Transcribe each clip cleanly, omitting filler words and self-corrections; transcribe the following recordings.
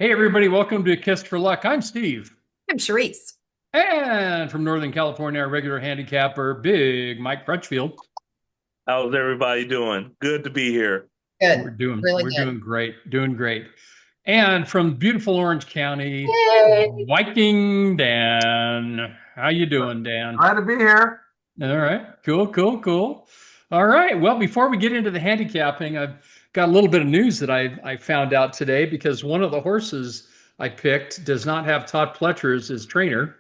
Hey, everybody, welcome to Kissed for Luck. I'm Steve. I'm Charisse. And from Northern California, our regular handicapper, Big Mike Crutchfield. How's everybody doing? Good to be here. We're Good. doing Really we're good. doing great, doing great. And from beautiful Orange County, Yay. Viking Dan. How you doing, Dan? Glad to be here. All right, cool, cool, cool. All right. Well, before we get into the handicapping, I've got a little bit of news that I found out today because one of the horses I picked does not have Todd Pletcher as his trainer.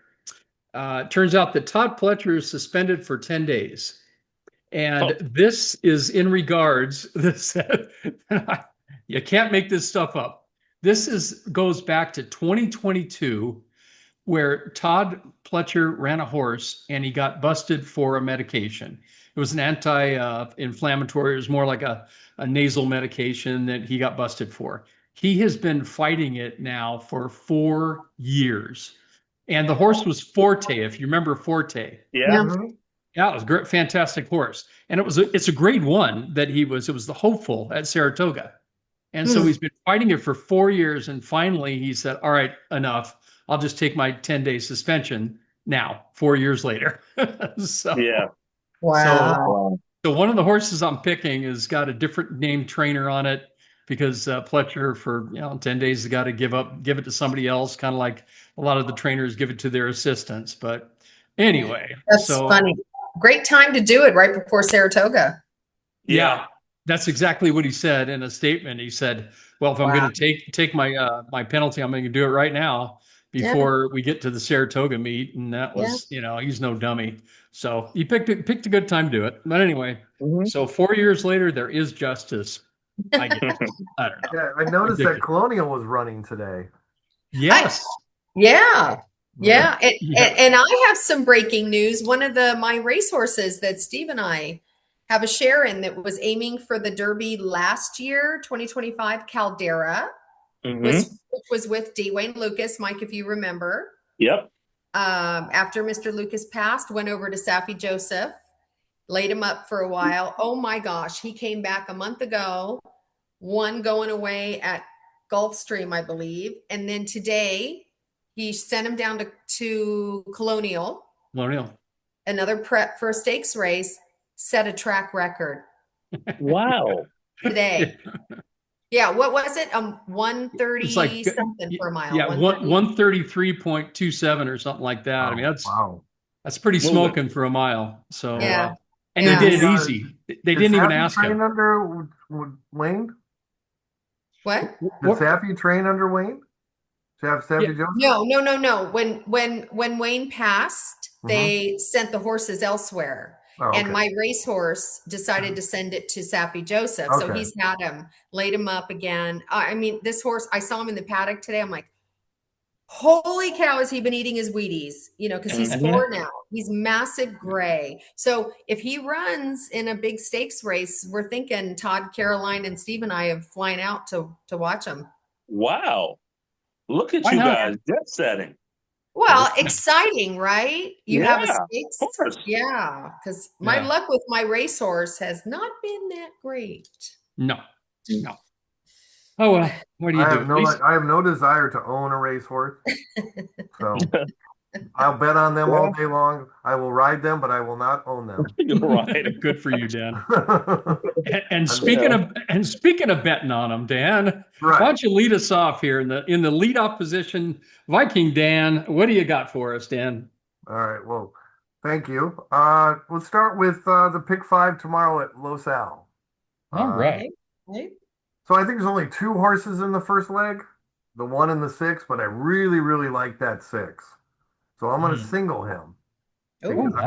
It turns out that Todd Pletcher is suspended for 10 days. And Oh, this is in regards, this, you can't make this stuff up. This goes back to 2022, where Todd Pletcher ran a horse and he got busted for a medication. It was an anti-inflammatory. It was more like a nasal medication that he got busted for. He has been fighting it now for 4 years. And the horse was Forte, if you remember Forte. yeah. Yeah. Mhm. Yeah, it was a great, fantastic horse. And it's a grade one that it was the hopeful at Saratoga. And so Hmm. he's been fighting it for 4 years. And finally he said, all right, enough. I'll just take my 10-day suspension now, 4 years later. So, Yeah. so, Wow. Wow. so one of the horses I'm picking has got a different named trainer on it because Pletcher for 10 days has got to give it to somebody else, kind of like a lot of the trainers give it to their assistants. But anyway, That's so funny. Great time to do it right before Saratoga. Yeah. yeah, that's exactly what he said in a statement. He said, "Well, if I'm Wow. going to take my penalty, I'm going to do it right now Yeah. before we get to the Saratoga meet." And that Yeah. was, he's no dummy. So he picked a good time to do it. But anyway, Mhm. so 4 years later, there is justice. I guess. I don't know. Yeah, I noticed that Ridiculous. Colonial was running today. I Yes. yeah. Yeah. Yeah. And, Yeah. and, and I have some breaking news. One of my racehorses that Steve and I have a share in that was aiming for the Derby last year, 2025 Caldera, Hmm. which was with Dwayne Lucas, Mike, if you remember. Yep. After Mr. Lucas passed, went over to Safi Joseph, laid him up for a while. Oh my gosh, he came back a month ago, one going away at Gulfstream, I believe. And then today he sent him down to Colonial, L'Oreal. another prep for a stakes race, set a track record Wow. today. Yeah, what was it? It's like 130 something per mile. yeah, 130. 133.27 or something like that. I mean, Wow. Wow. that's pretty Moving. smoking for a mile. So, Yeah. Yeah. and he Did Yeah. did the it easy. They did didn't even Safi ask train him. under Wayne? What? Did Safi train under Wayne? Yeah, Safi Joseph? No. When Wayne passed, Hmm. they sent the horses elsewhere. Oh, And okay. my racehorse decided to send it to Sappy Joseph. So Okay. he's had him, laid him up again. I mean, this horse, I saw him in the paddock today. I'm like, holy cow, has he been eating his Wheaties? Because he's Hmm. 4 now. He's massive gray. So if he runs in a big stakes race, we're thinking Todd, Caroline, and Steve and I have flying out to watch him. Wow. Look at why you not? guys. Jet setting. Well, exciting, right? You have a Yeah. stakes. Of course. Yeah, because my Yeah. luck with my racehorse has not been that great. No, no. Oh well, what do you I do? have At no least I have no desire to own a racehorse, so I'll bet on them all Yeah. day long. I will ride them, but I will not own them. You're right. good for you, Dan. And And- speaking Yeah. of betting on them, Dan, why right. don't you lead us off here in the leadoff position? Viking Dan, what do you got for us, Dan? All right. Well, thank you. Let's start with the pick five tomorrow at Los Al. All Uh, right. Okay. Right? so I think there's only two horses in the first leg, the one and the six, but I really, really like that six. So I'm going to Hmm. single him Oh, because Oh, nice.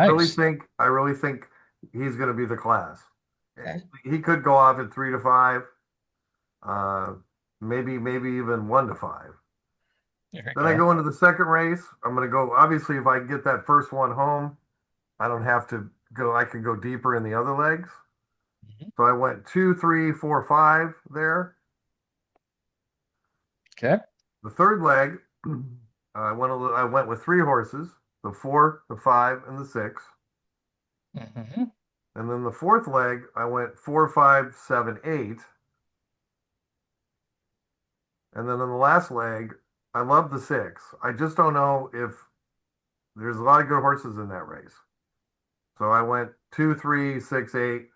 I really think he's going to be the class. okay. He could go off at 3 to 5, uh, maybe even 1 to 5. There you Then I go. go into the second race. I'm going to go, obviously, if I can get that first one home, I don't have to go, I can go deeper in the other legs. Mhm. So I went 2, 3, 4, 5 there. Okay. The third leg, I went with three horses, the 4, the 5, and the 6. Mhm. And then the fourth leg, I went 4, 5, 7, 8. And then in the last leg, I love the 6. I just don't know if there's a lot of good horses in that race. So I went 2, 3, 6, 8.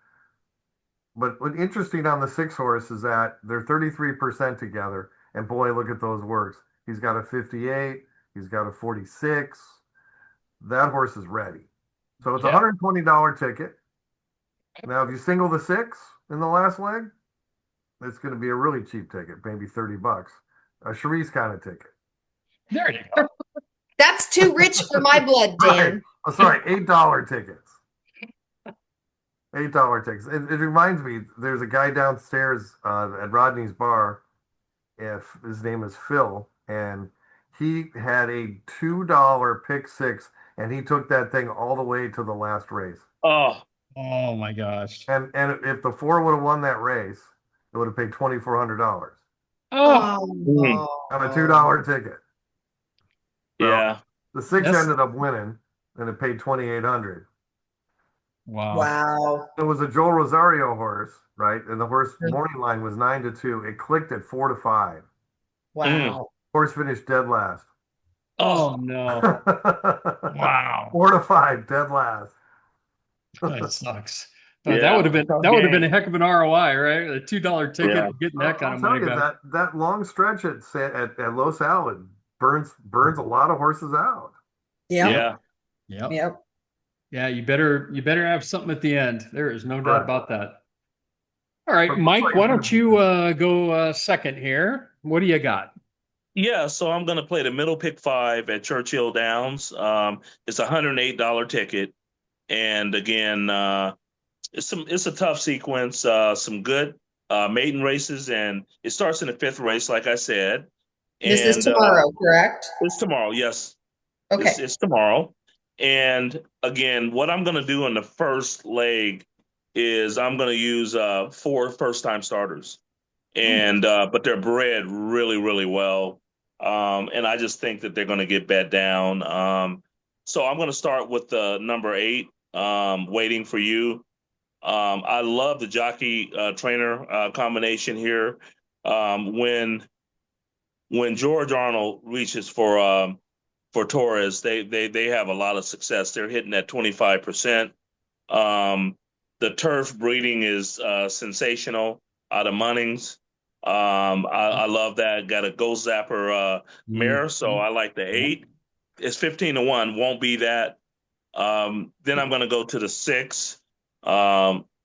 But what's interesting on the 6 horse is that they're 33% together. And boy, look at those works. He's got a 58. He's got a 46. That horse is ready. So it's a Yeah. $120 ticket. Now, if you single the 6 in the last leg, it's going to be a really cheap ticket, maybe $30. A Charisse kind of ticket. There you go. That's too rich for my blood, Dan. Right. Oh, sorry, $8 tickets. $8 tickets. It reminds me, there's a guy downstairs at Rodney's bar. If his name is Phil, and he had a $2 pick 6, and he took that thing all the way to the last race. Oh, Oh my gosh. And if the 4 would have won that race, it would have paid $2,400 Oh, on a $2 ticket. So yeah. the 6 That's- ended up winning, and it paid $2,800. wow. Wow. It was a Joel Rosario horse, right? And the horse morning line was 9-2. It clicked at 4-5. Wow. Horse finished dead last. Oh no. Wow. 4-5, dead last. That sucks. Yeah, that would have been tough that would have been game. a heck of an ROI, right? A $2 ticket, Yeah. getting that kind I'll of tell money you back. that long stretch at Los Al burns a lot of horses out. Yep. Yeah. Yep. Yep. Yeah, you better have something at the end. There is no doubt Right. about that. All right, But looks Mike, like why it's don't you go second here? What do you got? Yeah, so I'm going to play the middle pick 5 at Churchill Downs. It's a $108 ticket. And again, it's a tough sequence, some good maiden races, and it starts in the 5th race, like I said. This And is tomorrow, correct? it's tomorrow, yes. Okay. It's tomorrow. And again, what I'm going to do in the first leg is I'm going to use 4 first-time starters. And but they're bred really, really well. And I just think that they're going to get bet down. So I'm going to start with the number 8, Waiting for You. I love the jockey trainer combination here. When George Arnold reaches for Torres, they have a lot of success. They're hitting at 25%. The turf breeding is sensational out of Munnings. I love that. Got a Ghost Zapper mare, so I like the 8. It's 15-1. Won't be that. Then I'm going to go to the 6,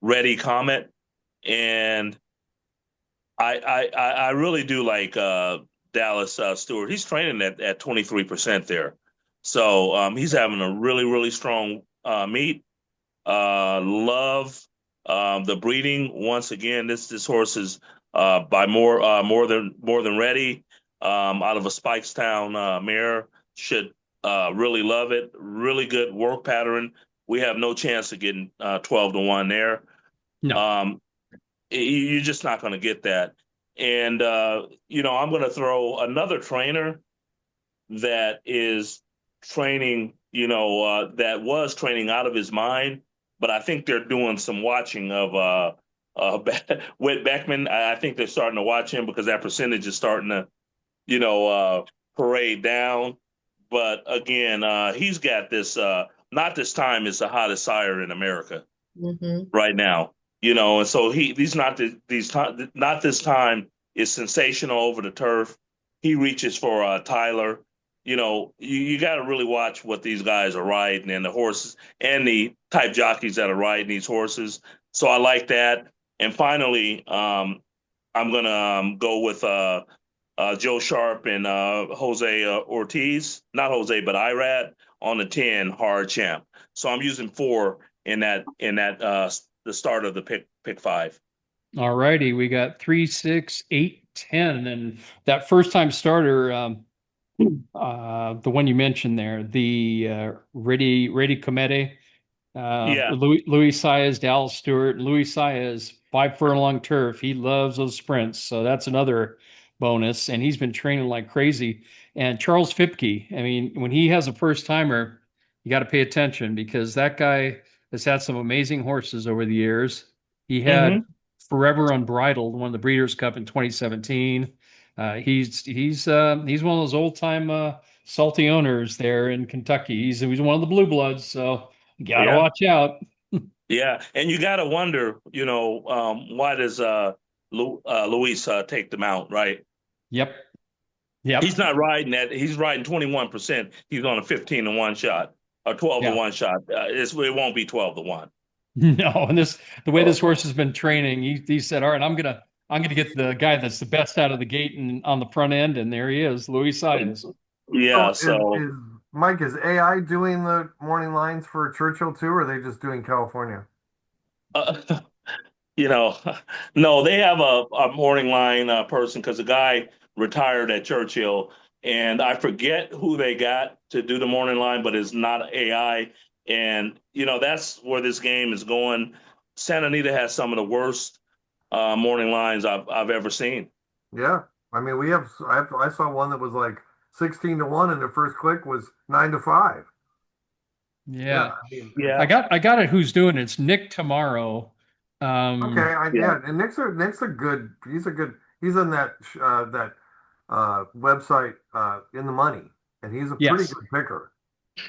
Ready Comet, and I really do like Dallas Stewart. He's training at 23% there, so he's having a really, really strong meet. Love the breeding. Once again, this horse is by more than ready. Out of a Spikestown mare, should really love it. Really good work pattern. We have no chance of getting 12-1 there. No. You're just not going to get that. And I'm going to throw another trainer that is training. That was training out of his mind. But I think they're doing some watching of Whit Beckman. I think they're starting to watch him because that percentage is starting to, parade down. But again, he's got this. Not this time is the hottest sire in America right now. And so not this time is sensational over the turf. He reaches for Tyler. You got to really watch what these guys are riding and the horses and the type jockeys that are riding these horses. So I like that. And finally, I'm going to go with Joe Sharp and Jose Ortiz, not Jose, but Irad on the 10 hard champ. So I'm using 4 in that the start of the pick 5. All righty, we got 3, 6, 8, 10, and that first time starter. The one you mentioned there, the Ready Comete, Yeah. Louis Saez, Dallas Stewart. Louis Saez, 5 furlong turf. He loves those sprints, so that's another bonus. And he's been training like crazy. And Charles Fipke, I mean, when he has a first timer, you got to pay attention because that guy has had some amazing horses over the years. He had Forever Unbridled, won the Breeders' Cup in 2017. He's one of those old time salty owners there in Kentucky. He's one of the blue bloods, so you gotta Yeah. watch out. Yeah, and you got to wonder, why does Luis take them out, right? Yep. Yep. He's not riding that. He's riding 21%. He's on a 15-1 shot or 12 to Yeah. 1 shot. It won't be 12 to 1. No, and the way this horse has been training, he said, "All right, I'm gonna get the guy that's the best out of the gate and on the front end," and there he is, Luis Saez. Yeah, So so is Mike, is AI doing the morning lines for Churchill too, or are they just doing California? uh, you know, no, they have a morning line person because the guy retired at Churchill, and I forget who they got to do the morning line, but it's not AI. And that's where this game is going. Santa Anita has some of the worst morning lines I've ever seen. Yeah, I mean I saw one that was like 16 to 1, and the first click was 9 to 5. Yeah. I mean, Yeah, I got it. Who's doing it? It's Nick Tomorrow. okay, yeah, and Nick's a good. He's in that website in the money, and he's a pretty Yes. good picker.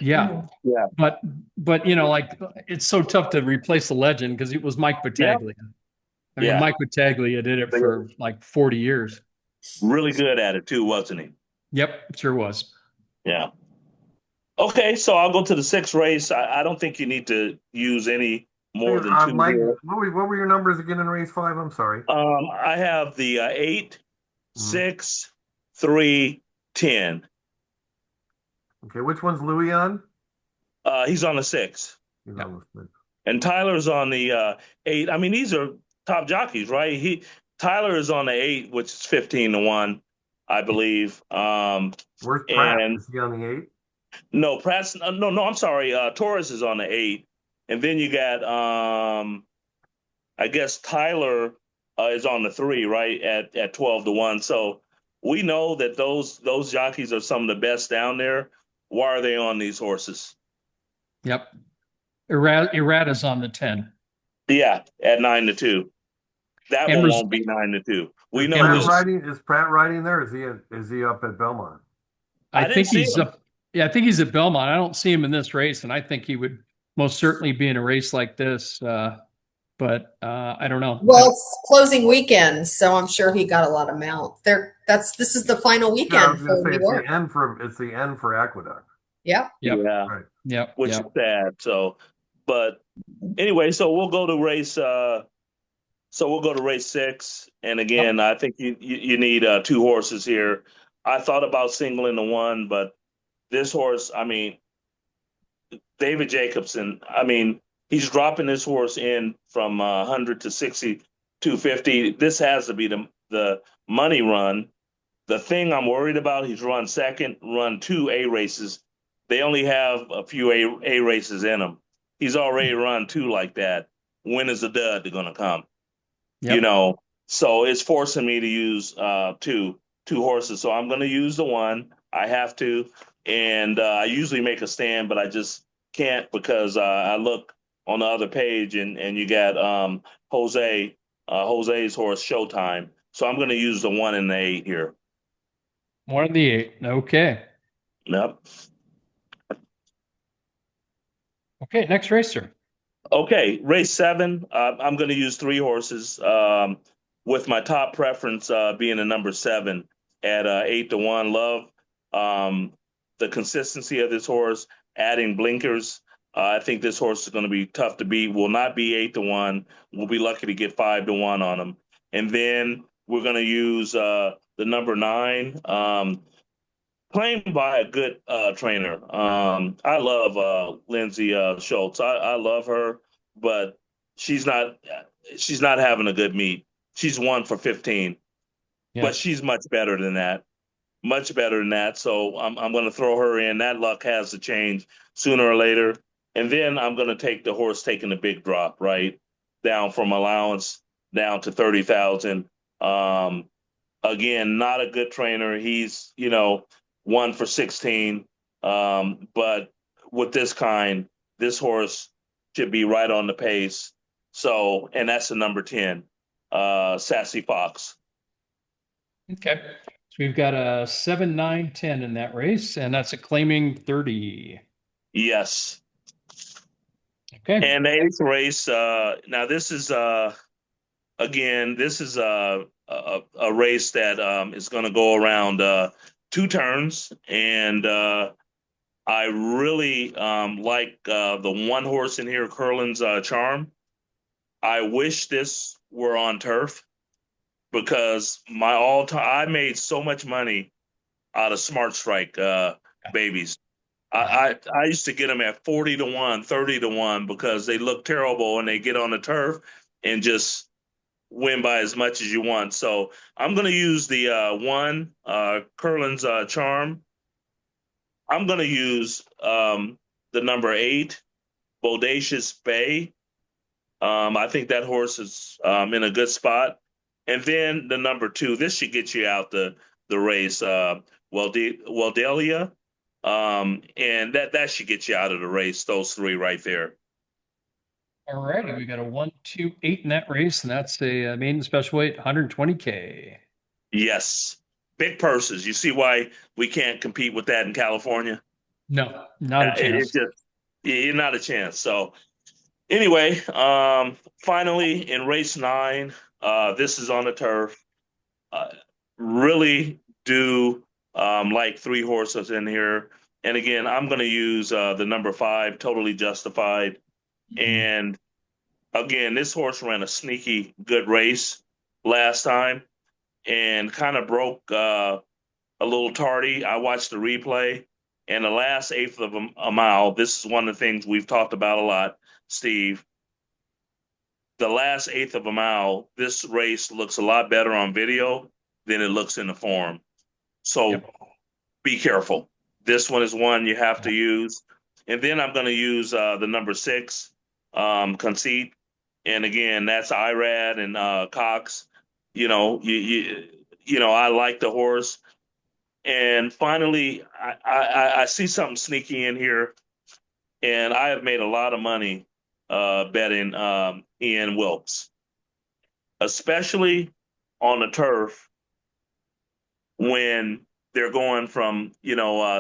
Yeah. yeah, But like it's so tough to replace the legend because it was Mike yeah, Battaglia. I mean, yeah. Mike Battaglia did it for like 40 years. Really good at it too, wasn't he? Yep, sure was. Yeah. Okay, so I'll go to the sixth race. I don't think you need to use any more than two Mike, here. what were your numbers again in race 5? I'm sorry. I have the 8, Mhm. 6, 3, 10. Okay, which one's Louis on? He's on the 6, He's Yep. on the 6. and Tyler's on the 8. I mean, these are top jockeys, right? Tyler is on the 8, which is 15 to 1, I believe. Where's Pratt? And Is he on the 8? no, Pratt's no. I'm sorry. Torres is on the 8, and then you got I guess Tyler is on the 3, right at 12 to 1. So we know that those jockeys are some of the best down there. Why are they on these horses? Yep. Errata's on the 10. Yeah, at 9 to 2. That And one Ros- won't be 9 to 2. We Is know and Pratt this. Ros- riding? Is Pratt riding there? Is he up at Belmont? I I didn't think see he's him. up. Yeah, I think he's at Belmont. I don't see him in this race, and I think he would most certainly be in a race like this. But I don't know. Well, it's closing weekend, so I'm sure he got a lot of mount. This is the final Yeah, I weekend was going to for say New York. it's the end for Aqueduct. Yep. Yep. Yeah, Right. Yep. which is Yep. sad. So, but anyway, so we'll go to race. So we'll go to race 6, and again, I think you need 2 horses here. I thought about singling the 1, but this horse, I mean, David Jacobson, I mean, he's dropping this horse in from 100 to 60 to 50. This has to be the money run. The thing I'm worried about, he's run second, run 2 A races. They only have a few A races in them. He's already run 2 like that. When is the dud going to come? Yep. So it's forcing me to use two horses. So I'm going to use the 1. I have to, and I usually make a stand, but I just can't because I look on the other page and you got Jose's horse Showtime. So I'm going to use the 1 and the 8 here. 1 of the 8. Okay. Yep. Okay. Next racer. Okay, race 7. I'm going to use 3 horses, with my top preference being the number 7 at 8 to 1. Love the consistency of this horse. Adding blinkers, I think this horse is going to be tough to beat. Will not be 8 to 1. We'll be lucky to get 5 to 1 on him. And then we're going to use the number 9. Claimed by a good trainer. I love Lindsay Schultz. I love her, but she's not having a good meet. She's 1 for 15, Yeah. but she's much better than that. Much better than that. So I'm going to throw her in. That luck has to change sooner or later. And then I'm going to take the horse taking the big drop, right down from allowance down to 30,000. Again, not a good trainer. He's 1 for 16. But with this horse should be right on the pace. So, and that's the number 10, Sassy Fox. Okay. So we've got a 7, 9, 10 in that race, and that's a claiming 30. Yes. Okay. And the eighth race, now this is again, this is a race that is going to go around 2 turns, and I really like the one horse in here, Curlin's Charm. I wish this were on turf because my all time I made so much money out of Smart Strike babies. I used to get them at 40 to 1, 30 to 1 because they look terrible and they get on the turf and just win by as much as you want. So I'm going to use the one Curlin's Charm. I'm going to use the number 8 Bodacious Bay. I think that horse is in a good spot. And then the number 2. This should get you out the race. Weldelia. And that should get you out of the race. Those 3 right there. All righty. We got a 1, 2, 8 in that race, and that's a maiden special weight, 120K. Yes. Big purses. You see why we can't compete with that in California? No, not a It's chance. just not a chance. So anyway, finally in race 9, this is on the turf. Really do like 3 horses in here. And again, I'm going to use the number 5, Totally Justified. And again, this horse ran a sneaky good race last time and kind of broke a little tardy. I watched the replay, and the last eighth of a mile, this is one of the things we've talked about a lot, Steve. The last eighth of a mile, this race looks a lot better on video than it looks in the form. So be careful. This one is one you have to use. And then I'm going to use the number 6, Conceit. And again, that's Irad and Cox. You know, I like the horse. And finally, I see something sneaky in here, and I have made a lot of money betting Ian Wilkes, especially on the turf when they're going from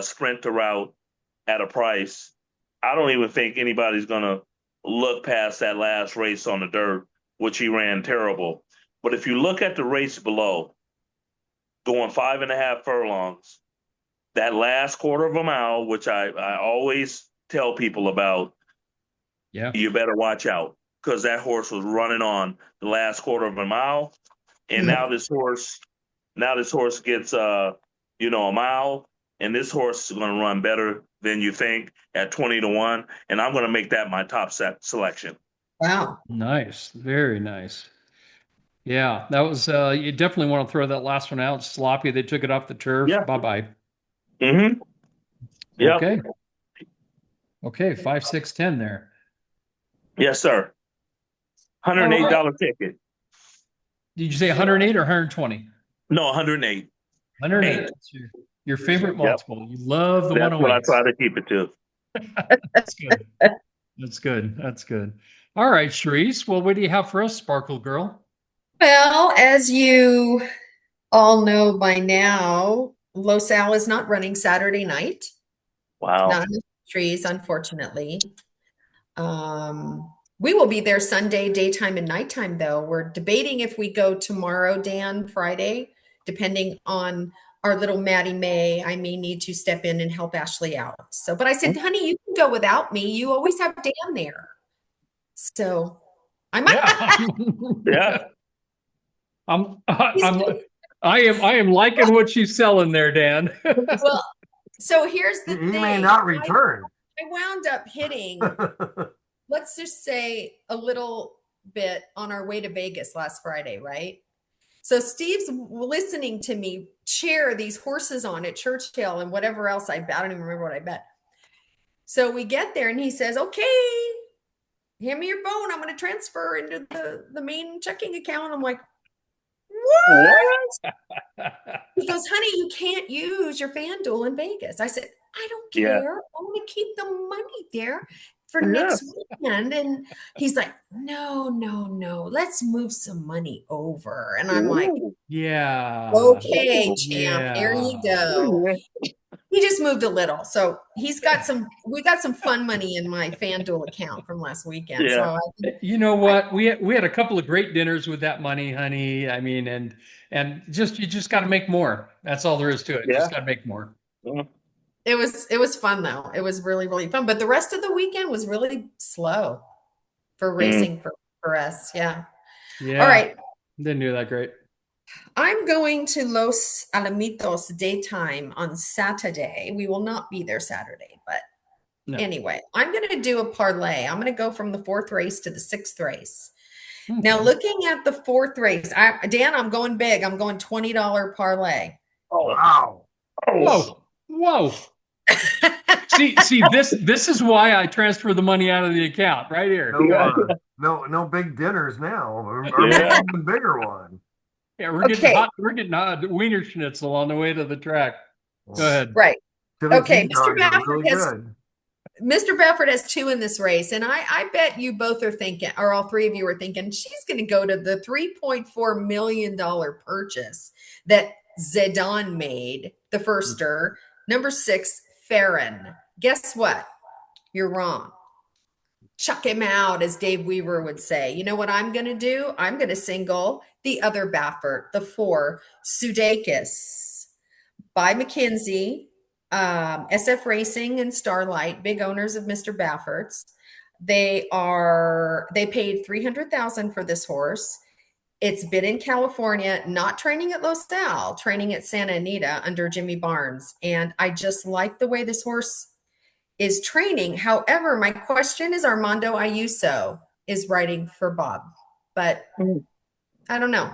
sprint to route at a price. I don't even think anybody's going to look past that last race on the dirt, which he ran terrible. But if you look at the race below, going 5.5 furlongs, that last quarter of a mile, which I always tell people about, you better watch out because that horse was running on the last quarter of a mile. And now this horse gets, a mile, and this horse is going to run better than you think at 20 to 1. And I'm going to make that my top selection. Wow. Nice. Very nice. Yeah, that was, you definitely want to throw that last one out. Sloppy. They took it off the turf. Yeah. Bye-bye. Mm-hmm. Yeah. Okay. Okay. 5, 6, 10 there. Yes, sir. $108 ticket. Did you say 108 or 120? No, 108. 108. That's your favorite multiple. You love the 108. That's what I try to keep it to. That's good. That's good. That's good. All right, Charisse. Well, what do you have for us, Sparkle Girl? Well, as you all know by now, Los Al is not running Saturday night. Wow. Not in the trees, unfortunately. We will be there Sunday, daytime and nighttime, though. We're debating if we go tomorrow, Dan, Friday, depending on our little Maddie May. I may need to step in and help Ashley out. So, but I said, honey, you can go without me. You always have Dan there. So I might. Yeah. I am liking what she's selling there, Dan. Well, so here's the thing. He may not return. I wound up hitting, let's just say, a little bit on our way to Vegas last Friday, right? So Steve's listening to me cheer these horses on at Churchill and whatever else I bet. I don't even remember what I bet. So we get there and he says, okay, hand me your phone. I'm going to transfer into the main checking account. I'm like, what? He goes, honey, you can't use your FanDuel in Vegas. I said, I don't care. I want to keep the money there for next weekend. And he's like, no, let's move some money over. And I'm like, Yeah. okay, champ, here you Yeah. go. He just moved a little. So we got some fun money in my FanDuel account from last weekend. Yeah. So You know what? We had a couple of great dinners with that money, honey. I mean, and you just got to make more. That's all there is to it. Yeah. Just got to make more. it was fun though. It was really, really fun. But the rest of the weekend was really slow for racing for us. Yeah. Yeah. All right. Didn't do that great. I'm going to Los Alamitos daytime on Saturday. We will not be there Saturday, but No. anyway, I'm going to do a parlay. I'm going to go from the 4th race to the 6th race. Okay. Now, looking at the 4th race, Dan, I'm going big. I'm going $20 parlay. Oh, Wow. Whoa. see, this is why I transfer the money out of the account right here. No big dinners now. Or Yeah. even bigger one. Yeah, we're getting hot Wiener Schnitzel on the way to the track. Go ahead. Right. Chili Okay, cheese Mr. dogs are Baffert really has good. Mr. Baffert has 2 in this race, and I bet you both are thinking, or all 3 of you are thinking, she's going to go to the $3.4 million purchase that Zidane made, the firster, number 6, Farron. Guess what? You're wrong. Chuck him out, as Dave Weaver would say. You know what I'm going to do? I'm going to single the other Baffert, the 4, Sudeikis, by McKinsey, SF Racing and Starlight, big owners of Mr. Baffert's. They paid $300,000 for this horse. It's been in California, not training at Los Al, training at Santa Anita under Jimmy Barnes. And I just like the way this horse is training. However, my question is Armando Ayuso is riding for Bob, but I don't know.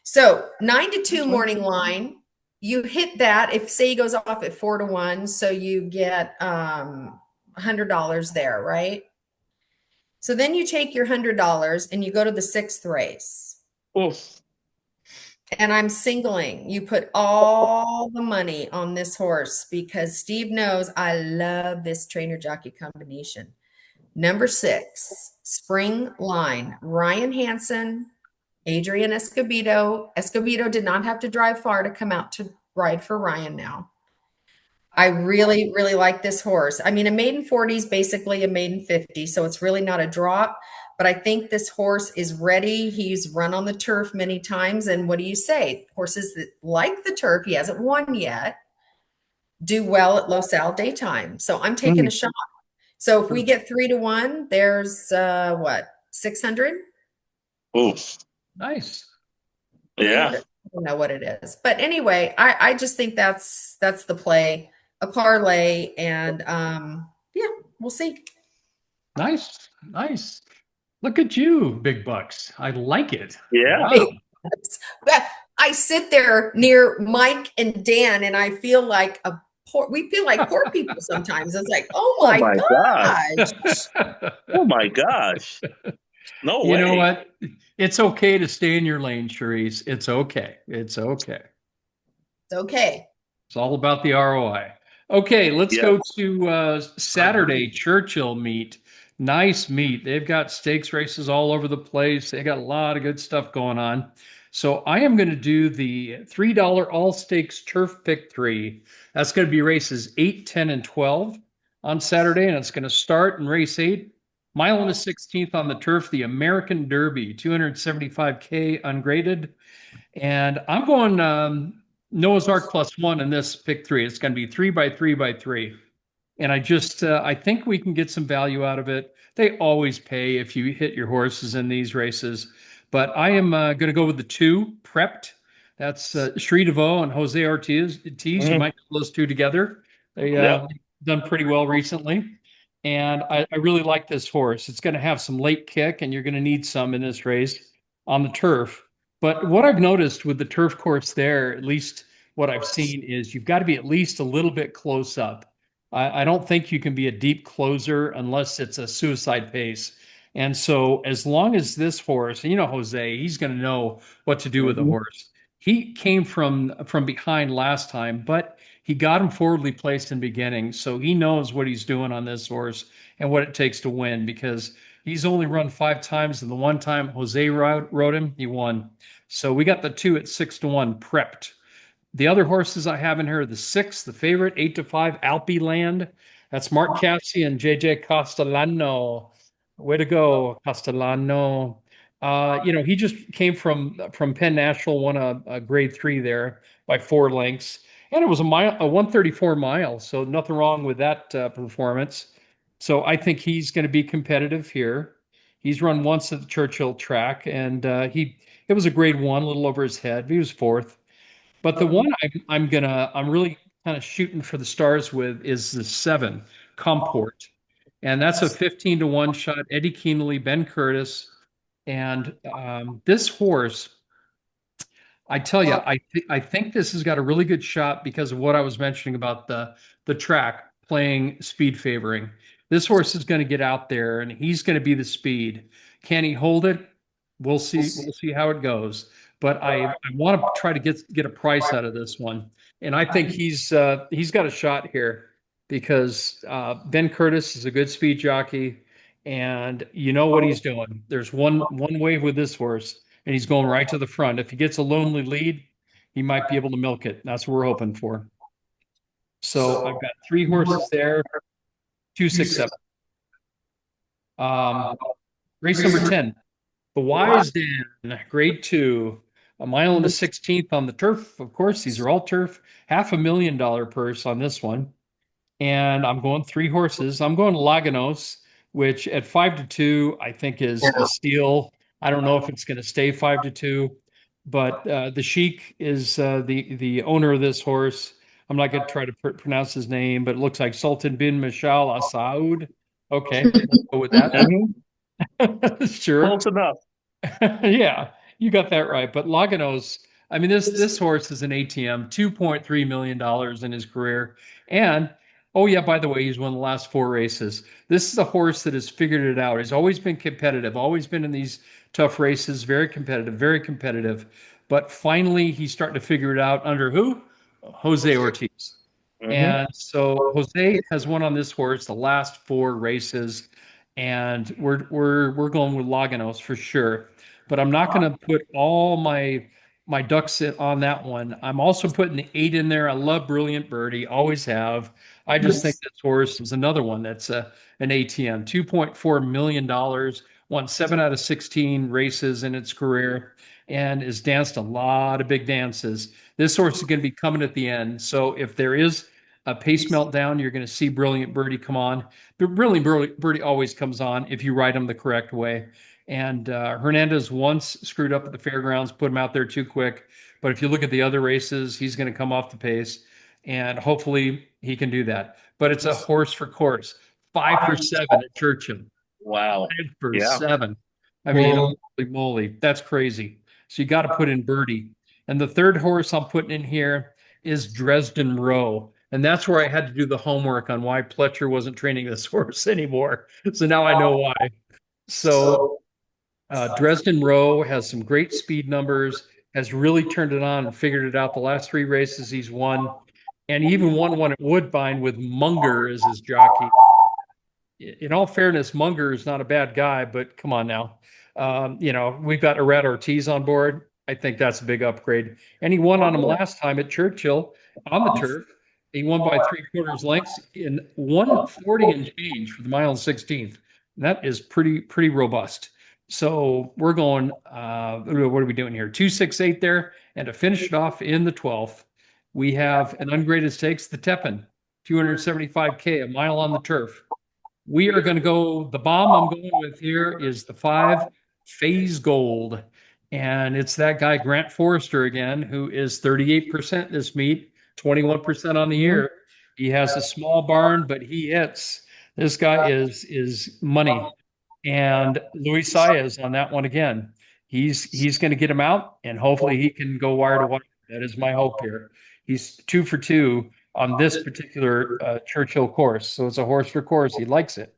So 9-2 morning line. You hit that if say he goes off at 4-1, so you get $100 there, right? So then you take your $100 and you go to the 6th race. Oof. And I'm singling. You put all the money on this horse because Steve knows I love this trainer jockey combination. Number 6, Spring Line, Ryan Hansen, Adrian Escobedo. Escobedo did not have to drive far to come out to ride for Ryan now. I really, really like this horse. I mean, a maiden 40 is basically a maiden 50, so it's really not a drop. But I think this horse is ready. He's run on the turf many times. And what do you say? Horses that like the turf, he hasn't won yet, do well at Los Al daytime. So I'm taking a shot. So if we get 3-1, there's what, 600? Oof. Nice. Yeah. I don't know what it is. But anyway, I just think that's the play, a parlay, and yeah, we'll see. Nice. Look at you, big bucks. I like it. Yeah. Wow. I sit there near Mike and Dan, and I feel like we feel like poor people sometimes. It's like, oh my gosh. Oh my gosh. No way. You know what? It's okay to stay in your lane, Charisse. It's okay. It's okay. It's all about the ROI. Okay, let's go to Saturday Churchill meet. Nice meet. They've got stakes races all over the place. They got a lot of good stuff going on. So I am going to do the $3 all stakes turf pick 3. That's going to be races 8, 10, and 12 on Saturday, and it's going to start in race 8. Mile and a 16th on the turf, the American Derby, 275K ungraded. And I'm going Noah's Ark +1 in this pick 3. It's going to be 3 by 3 by 3. And I think we can get some value out of it. They always pay if you hit your horses in these races. But I am going to go with the 2, Prepped. That's Sri DeVoe and Jose Ortiz. You might know those 2 together. They've done pretty well recently. And I really like this horse. It's going to have some late kick, and you're going to need some in this race on the turf. But what I've noticed with the turf course there, at least what I've seen, is you've got to be at least a little bit close up. I don't think you can be a deep closer unless it's a suicide pace. And so as long as this horse, and you know Jose, he's going to know what to do with the horse. He came from behind last time, but he got him forwardly placed in beginning. So he knows what he's doing on this horse and what it takes to win, because He's only run 5 times, and the one time Jose rode him, he won. So we got the 2 at 6-1 prepped. The other horses I have in here are the 6, the favorite, 8-5, Alpi Land. That's Mark Cassie and JJ Castellano. Way to go, Castellano. He just came from Penn National, won a grade 3 there by 4 lengths. And it was a 134 mile, so nothing wrong with that performance. So I think he's going to be competitive here. He's run once at the Churchill track, and it was a grade 1, a little over his head. He was 4th. But the one I'm really kind of shooting for the stars with is the 7, Comport. And that's a 15-1 shot. Eddie Keenly, Ben Curtis. And this horse, I tell you, I think this has got a really good shot because of what I was mentioning about the track playing speed favoring. This horse is going to get out there and he's going to be the speed. Can he hold it? We'll see. We'll see how it goes. But I want to try to get a price out of this one, and I think he's got a shot here because Ben Curtis is a good speed jockey, and you know what he's doing. There's one wave with this horse, and he's going right to the front. If he gets a lonely lead, he might be able to milk it. That's what we're hoping for. So I've got 3 horses there, 2, 6, 7. Race number 10, the Wise Dan, grade 2, a mile and a 16th on the turf. Of course, these are all turf. $500,000 purse on this one. And I'm going 3 horses. I'm going Laganos, which at 5-2, I think is a steal. I don't know if it's going to stay 5-2, but the Sheik is the owner of this horse. I'm not going to try to pronounce his name, but it looks like Sultan bin Mashal Al Saud. Okay, let's go with that. Sure. Close enough. Yeah, you got that right. But Laganos, I mean, this horse is an ATM, $2.3 million in his career. And oh yeah, by the way, he's won the last 4 races. This is a horse that has figured it out. He's always been competitive, always been in these tough races, very competitive, very competitive. But finally, he's starting to figure it out under who? Jose Ortiz. And so Jose has won on this horse the last 4 races, and we're going with Laganos for sure. But I'm not going to put all my ducks on that one. I'm also putting the 8 in there. I love Brilliant Birdie, always have. I just think this horse is another one that's an ATM. $2.4 million, won 7 out of 16 races in its career, and has danced a lot of big dances. This horse is going to be coming at the end. So if there is a pace meltdown, you're going to see Brilliant Birdie come on. But Brilliant Birdie always comes on if you ride him the correct way. And Hernandez once screwed up at the fairgrounds, put him out there too quick. But if you look at the other races, he's going to come off the pace, and hopefully he can do that. But it's a horse for course. 5 for 7 at Churchill. Wow. 5 for 7. I mean, holy moly, that's crazy. So you got to put in Birdie. And the third horse I'm putting in here is Dresden Row. And that's where I had to do the homework on why Pletcher wasn't training this horse anymore. So now I know why. So Dresden Row has some great speed numbers, has really turned it on and figured it out. The last 3 races he's won, and he even won one at Woodbine with Munger as his jockey. In all fairness, Munger is not a bad guy, but come on now. We've got Arad Ortiz on board. I think that's a big upgrade. And he won on him last time at Churchill on the turf. He won by 3/4 lengths in 140 and change for the mile and 16th. That is pretty robust. So we're going, what are we doing here? 2, 6, 8 there. And to finish it off in the 12th, we have an ungraded stakes, the Teppan, 275K, a mile on the turf. We are going to go, the bomb I'm going with here is the 5, Phase Gold. And it's that guy, Grant Forrester again, who is 38% this meet, 21% on the year. He has a small barn, but he hits. This guy is money. And Luis Saez on that one again. He's going to get him out, and hopefully he can go wire to wire. That is my hope here. He's 2 for 2 on this particular Churchill course. So it's a horse for course. He likes it.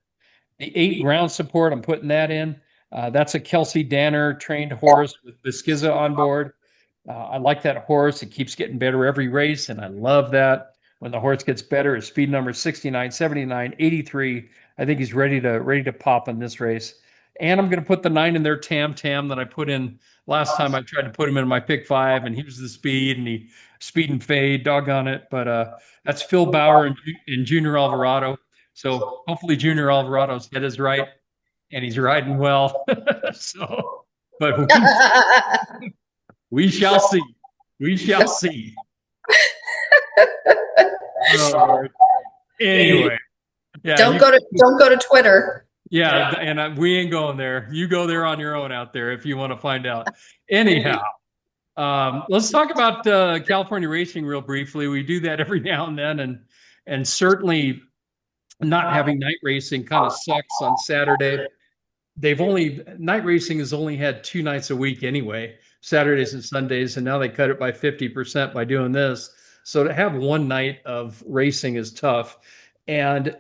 The 8 ground support, I'm putting that in. That's a Kelsey Danner trained horse with Beskiza on board. I like that horse. It keeps getting better every race, and I love that. When the horse gets better, his speed number 69, 79, 83. I think he's ready to pop in this race. And I'm going to put the 9 in there, Tam that I put in last time. I tried to put him in my pick 5, and he was the speed, and he speed and fade, doggone it. But that's Phil Bauer and Junior Alvarado. So hopefully Junior Alvarado's head is right, and he's riding well. So, but we shall see. We shall see. Oh, Lord. Anyway, yeah. Don't go to Twitter. Yeah, and we ain't going there. You go there on your own out there if you want to find out. Anyhow, let's talk about California racing real briefly. We do that every now and then, and certainly not having night racing kind of sucks on Saturday. Night racing has only had 2 nights a week anyway, Saturdays and Sundays, and now they cut it by 50% by doing this. So to have one night of racing is tough. And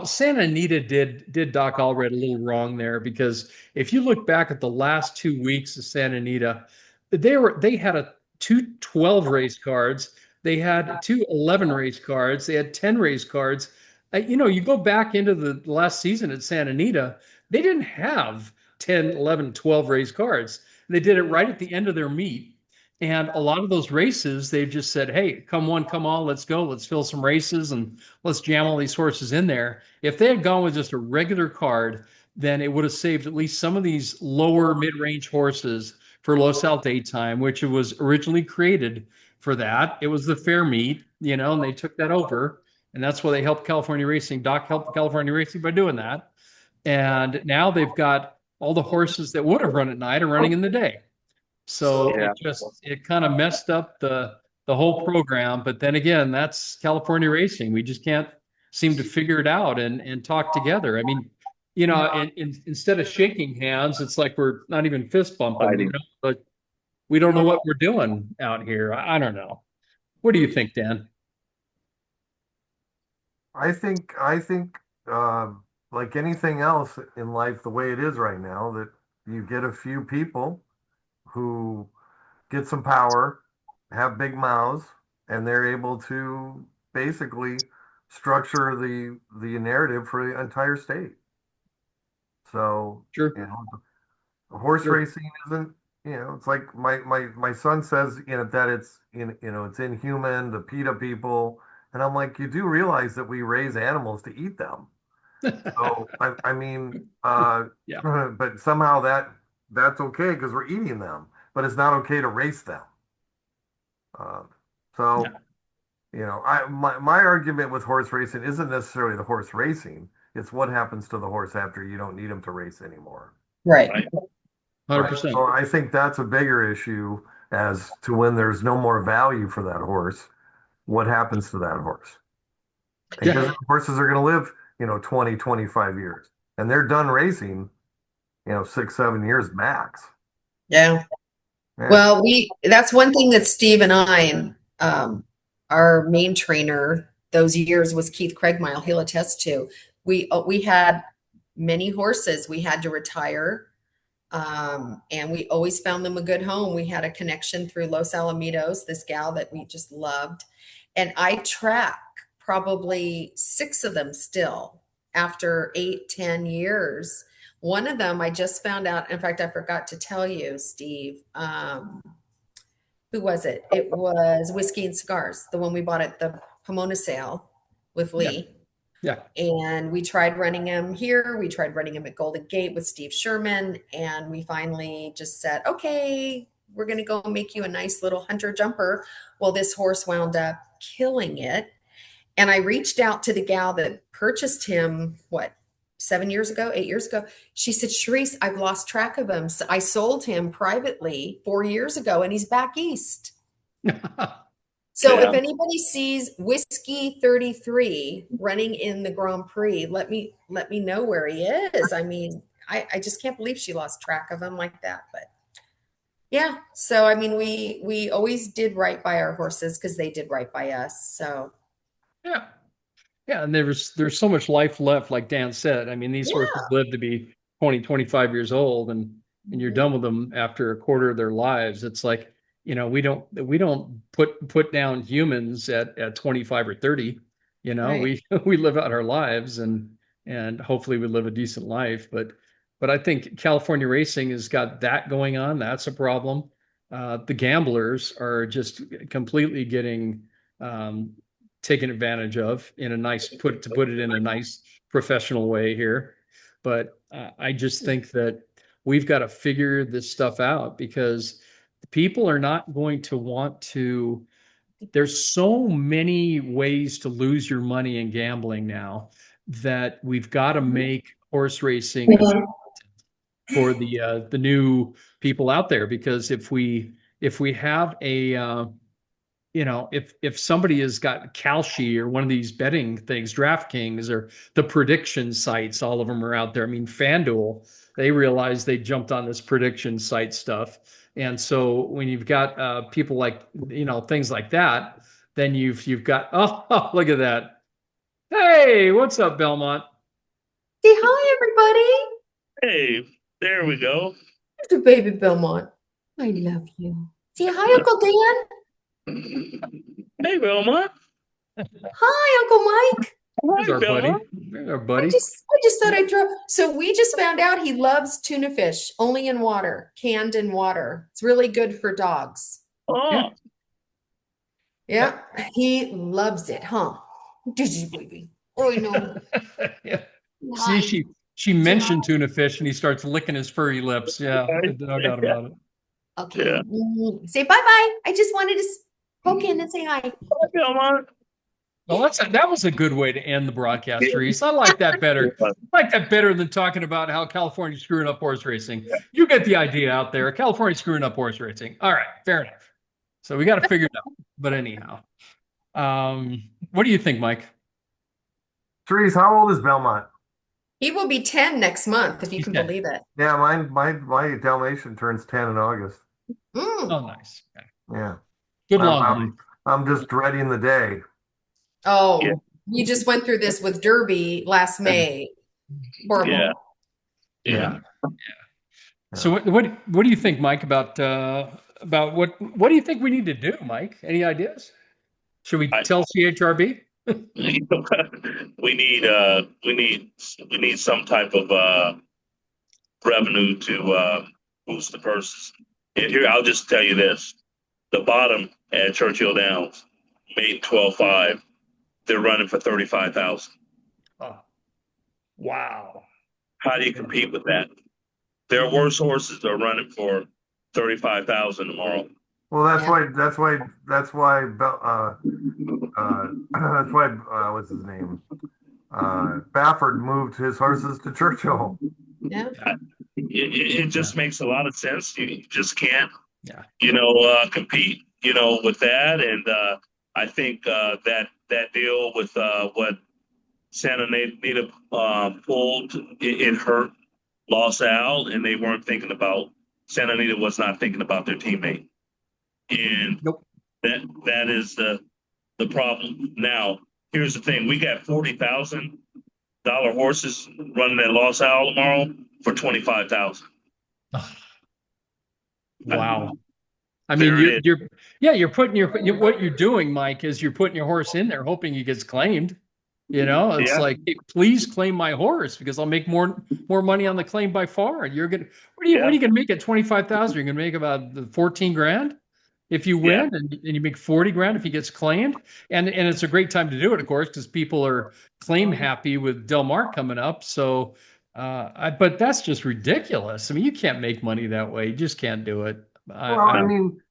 Santa Anita did Doc Allred a little wrong there, because if you look back at the last 2 weeks of Santa Anita, they had two 12 race cards, they had two 11 race cards, they had 10 race cards. You go back into the last season at Santa Anita, they didn't have 10, 11, 12 race cards. They did it right at the end of their meet. And a lot of those races, they've just said, hey, come one, come all, let's go. Let's fill some races and let's jam all these horses in there. If they had gone with just a regular card, then it would have saved at least some of these lower mid-range horses for Los Al Daytime, which it was originally created for that. It was the fair meet, and they took that over. And that's why they helped California Racing. Doc helped California Racing by doing that. And now they've got all the horses that would have run at night are running in the day. So it kind of messed up the whole program. But then again, that's California racing. We just can't seem to figure it out and talk together. I mean, instead of shaking hands, it's like we're not even fist bumping, but we don't know what we're doing out here. I don't know. What do you think, Dan? I think like anything else in life, the way it is right now, that you get a few people who get some power, have big mouths, and they're able to basically structure the narrative for the entire state. So, Sure. Horse racing isn't, it's like my son says, that it's it's inhuman to PETA people, and I'm like, you do realize that we raise animals to eat them. So I mean, Yeah. But somehow that's okay because we're eating them, but it's not okay to race them. So, my argument with horse racing isn't necessarily the horse racing. It's what happens to the horse after you don't need him to race anymore. Right. 100%. So I think that's a bigger issue as to when there's no more value for that horse. What happens to that horse? Because horses are going to live, 20, 25 years, and they're done racing, 6, 7 years max. Yeah. Well, that's one thing that Steve and I, and our main trainer those years was Keith Craigmile. He'll attest to. We had many horses we had to retire, and we always found them a good home. We had a connection through Los Alamitos, this gal that we just loved, and I track probably 6 of them still after 8, 10 years. One of them I just found out. In fact, I forgot to tell you, Steve. Who was it? It was Whiskey and Cigars, the one we bought at the Pomona sale with Lee. Yeah. And we tried running him here. We tried running him at Golden Gate with Steve Sherman. And we finally just said, okay, we're going to go make you a nice little hunter jumper. Well, this horse wound up killing it. And I reached out to the gal that purchased him, 7 years ago, 8 years ago. She said, Charisse, I've lost track of him. So I sold him privately 4 years ago, and he's back east. So if anybody sees Whiskey 33 running in the Grand Prix, let me know where he is. I mean, I just can't believe she lost track of him like that. But yeah, so I mean, we always did right by our horses because they did right by us. So yeah. Yeah, and there's so much life left, like Dan said. I mean, these horses live to be 20, 25 years old, and you're done with them after a quarter of their lives. It's like, we don't put down humans at 25 or 30. Right. We live out our lives, and hopefully we live a decent life. But But I think California racing has got that going on. That's a problem. The gamblers are just completely getting taken advantage of in a nice to put it in a nice professional way here. But I just think that we've got to figure this stuff out because people are not going to want to. There's so many ways to lose your money in gambling now that we've got to make horse racing for the new people out there, because if we have a if somebody has got Kalshi or one of these betting things, DraftKings or the prediction sites, all of them are out there. I mean, FanDuel, they realized they jumped on this prediction site stuff. And so when you've got people like, things like that, then you've got, oh, look at that. Hey, what's up, Belmont? Say hi, Hey, there we go. everybody. Mr. Baby Belmont. I love you. Say hi, Uncle Dan. Hey, Belmont. Hi, Uncle Mike. There's our buddy. Belmont. There's our I buddy. just thought I'd throw. So we just found out he loves tuna fish, only in water, canned in water. It's really good for dogs. Oh, Yeah, he loves it, huh? Did you, baby? Oh, I know. Yeah. Hi. See, she mentioned tuna fish and he starts licking his furry lips. Yeah, no doubt about it. Okay. Yeah. Say bye-bye. I just wanted to poke in and say hi. hi, Belmont. Well, that was a good way to end the broadcast, Charisse. I like that better. I like that better than talking about how California's screwing up horse racing. You get the idea out there. California's screwing up horse racing. All right, fair enough. So we got to figure it out. But anyhow, what do you think, Mike? Charisse, how old is Belmont? He will be 10 next month, if you He's can 10. believe it. Yeah, my Dalmatian turns 10 in August. Mm. Oh, nice. Okay. Yeah. Good long life. I'm just dreading the day. Oh, Yeah. you just went through this with Derby last May. Horrible. Yeah. Yeah. So what do you think, Mike, about what do you think we need to do, Mike? Any ideas? Should we tell CHRB? we need some type of revenue to boost the purses. And here, I'll just tell you this: the bottom at Churchill Downs made 12.5. They're running for 35,000. Oh, wow! How do you compete with that? There are worse horses that are running for 35,000 tomorrow. Well, that's Yeah. why that's why what's his name? Baffert moved his horses to Churchill. Yeah. It just makes a lot of sense. You just can't, Yeah. compete, with that. And I think that deal with what Santa Anita pulled, it hurt Los Al, and they weren't thinking about Santa Anita was not thinking about their teammate, and Nope. that is the problem. Now, here's the thing: we got $40,000 horses running at Los Al tomorrow for 25,000. Wow. I mean, There it you're putting what you're doing, Mike, is you're putting your horse in there hoping he gets claimed. It's Yeah. like, hey, please claim my horse because I'll make more money on the claim by far. You're gonna what are you gonna make at 25,000? You're gonna make about 14 grand if you win, and you make 40 grand if he gets claimed. And it's a great time to do it, of course, because people are claim happy with Del Mar coming up. So but that's just ridiculous. I mean, you can't make money that way. You just can't do it. I mean,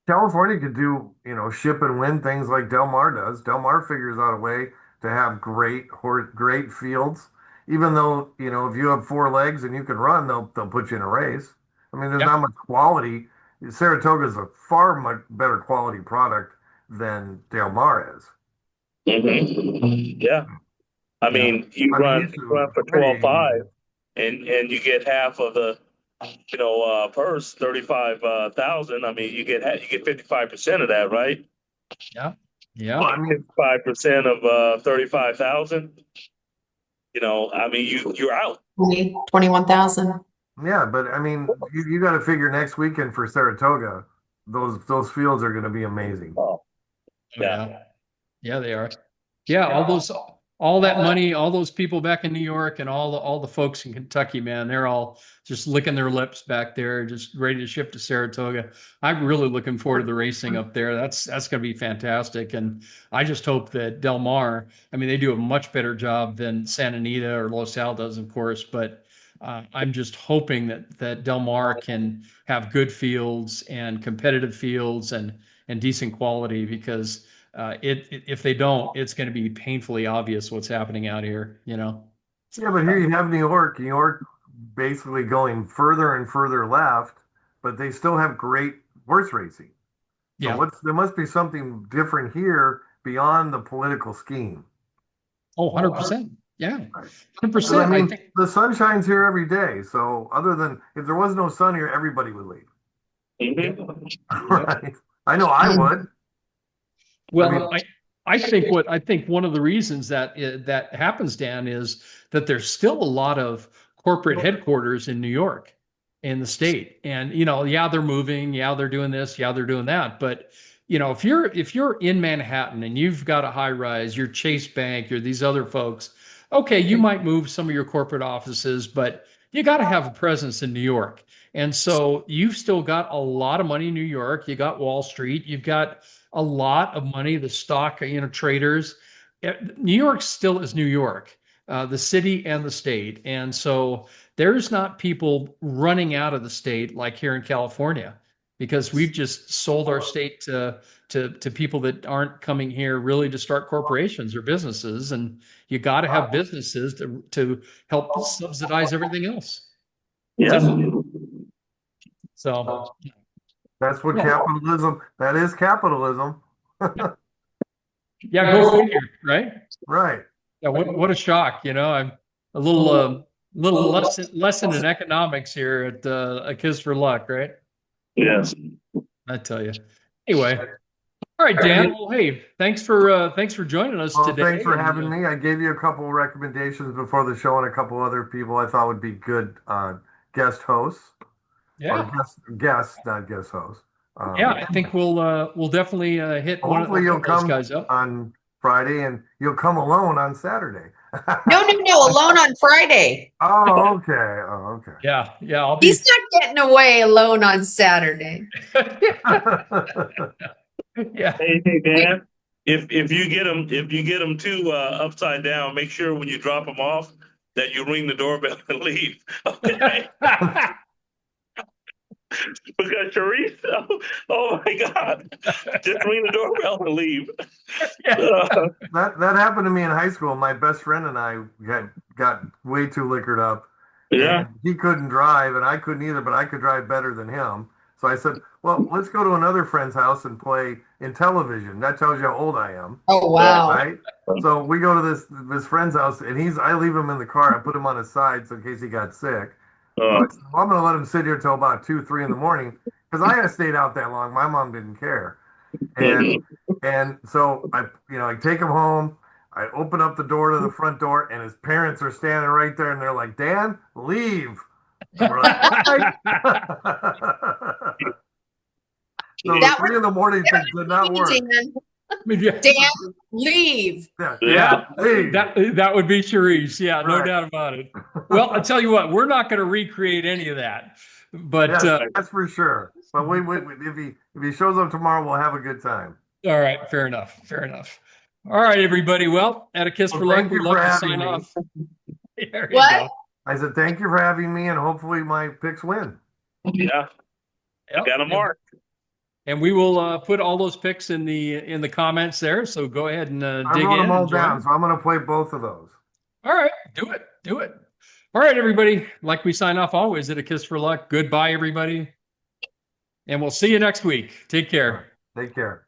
California could do, ship and win things like Del Mar does. Del Mar figures out a way to have great fields. Even though, if you have 4 legs and you can run, they'll put you in a race. I mean, there's not much quality. Saratoga is a far much better quality product than Del Mar is. Mm-hmm. Yeah. I mean, you run for 12.5 and you get half of the purse, 35,000. I mean, you get 55% of that, right? Yeah. Yeah. Well, I mean, 55% of 35,000. I mean, you're out. 21,000. yeah, but I mean, you got to figure next weekend for Saratoga, those fields are going to be amazing. Oh, Yeah, they are. Yeah, all that money, all those people back in New York and all the folks in Kentucky, man, they're all just licking their lips back there, just ready to ship to Saratoga. I'm really looking forward to the racing up there. That's going to be fantastic. And I just hope that Del Mar, I mean, they do a much better job than Santa Anita or Los Al does, of course, but I'm just hoping that Del Mar can have good fields and competitive fields and decent quality, because if they don't, it's going to be painfully obvious what's happening out here, you know? Yeah, but here you have New York. New York basically going further and further left, but they still have great horse racing. So Yeah. there must be something different here beyond the political scheme. Oh, 100%. Yeah. Right. 100%. I mean, think, the sun shines here every day. So other than if there was no sun here, everybody would leave. Right. I know I would. well, I think one of the reasons that happens, Dan, is that there's still a lot of corporate headquarters in New York, in the state. And, you know, yeah, they're moving, yeah, they're doing this, yeah, they're doing that. But, you know, if you're in Manhattan and you've got a high rise, you're Chase Bank, you're these other folks, okay, you might move some of your corporate offices, but you got to have a presence in New York. And so you've still got a lot of money in New York. You got Wall Street, you've got a lot of money, the stock, you know, traders. New York still is New York, the city and the state. And so there's not people running out of the state like here in California, because we've just sold our state to people that aren't coming here really to start corporations or businesses. And you got to have businesses to help subsidize everything else. Yes. So That's what Yeah. capitalism, that is capitalism. yeah, go figure, right? Right. Yeah, what a shock, you know. I'm a little lesson in economics here at A Kiss for Luck, right? Yes. I tell you. Anyway, all right, Dan. Well, hey, thanks for joining us Well, today. thanks for And, having me. I gave you a couple of recommendations before the show and a couple other people I thought would be good guest hosts. Or Yeah, guests, not guest hosts. yeah. I think we'll definitely hit one Hopefully you'll of those come guys up. on Friday and you'll come alone on Saturday. No, alone on Friday. Oh, okay. Oh, okay. Yeah, yeah. I'll be. He's not getting away alone on Saturday. Yeah. Hey, Dan. If you get them too upside down, make sure when you drop them off that you ring the doorbell and leave. Okay. Because Charisse, oh my God, just ring the doorbell and leave. That happened to me in high school. My best friend and I got way too liquored up. Yeah. And he couldn't drive, and I couldn't either, but I could drive better than him. So I said, "Well, let's go to another friend's house and play in television." That tells you how old I am. Oh, wow. Right? So we go to this friend's house, and I leave him in the car. I put him on his side so in case he got sick. So I said, well, I'm going to let him sit here till about 2, 3 in the morning because I had stayed out that long. My mom didn't care, and so I take him home. I open up the door to the front door, and his parents are standing right there, and they're like, "Dan, leave." And we're like, so the 3 in the morning thing did not work. Dan, leave. Yeah, leave. That would be Charisse. Yeah, no Right. doubt about it. Well, I'll tell you what, we're not going to recreate any of that. But Yes, that's for sure. But if he shows up tomorrow, we'll have a good time. all right, fair enough. Fair enough. All right, everybody. Well, at A Kiss for Luck, thank we'd you love for to having sign me. off. There you What? go. I said thank you for having me, and hopefully my picks win. Yeah. Yep. Got a mark. And we will put all those picks in the comments there. So go ahead and I dig wrote in. them all and join. down, so I'm going to play both of those. All right, do it. All right, everybody. Like we sign off always at A Kiss for Luck. Goodbye, everybody. And we'll see you next week. Take care. Take care.